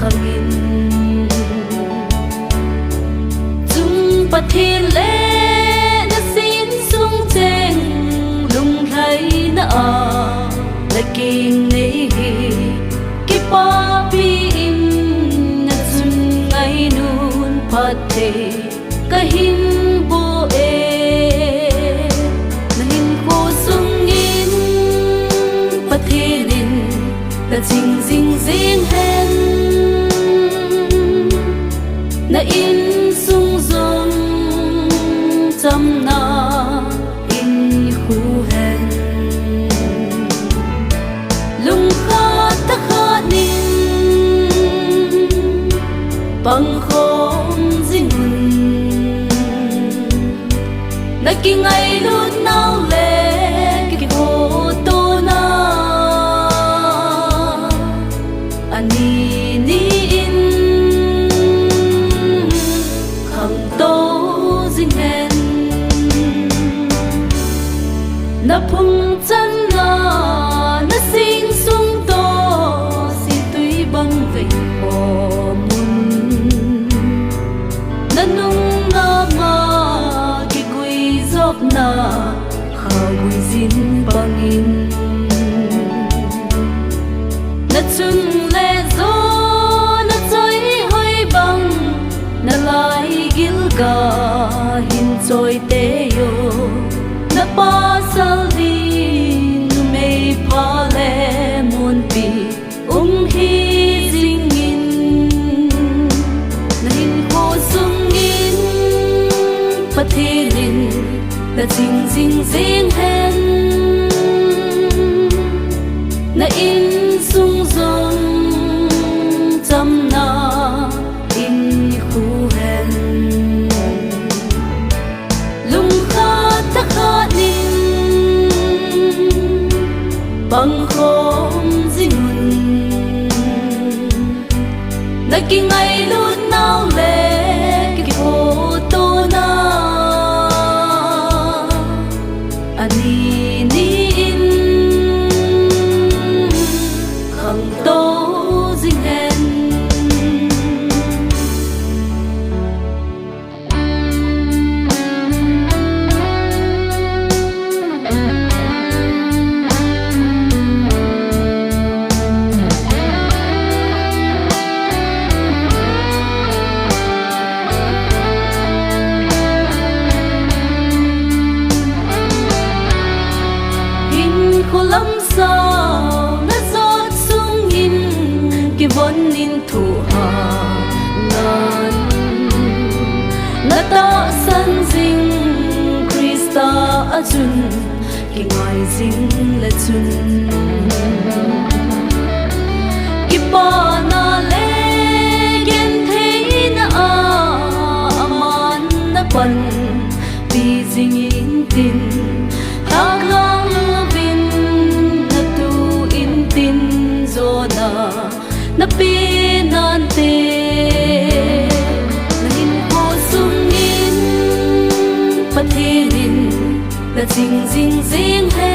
khangin chung pathin le na sin sung cheng lung khai na a la king nei hi ki pa pi in na chun ngai nun pathe kahin bo e na hin ko sung in pathin na jing jing jing hen na in sung zong cham na in khu hen lung kha ta kha nin bang khom jing na ki ngai lut nau le ki ho to na ani ni in kham to jing hen na phung chan na na sing sung to si tui bang vei ho mun na nung na ma ki gui zop na kha gui zin bangin na chun le zo na choi hoi bang na lai gil ga hin choi te yo na pa sal di nu mei pa le mon pi hi jing in na hin ko sung in pathin na jing jing jing hen na in sung zong cham na in khu hen lung kha ta kha nin bang khom jing na ki ngai lut nau le ki ho to na ani ni in kham to jing hen lam sao na zot sung in ki von in thu ha nan na ta san jing krista achun ki ngai jing la chun ki pa na le gen thei na a aman na pan pi jing in tin na pinan te na hin ko sung in pathin na jing jing jing he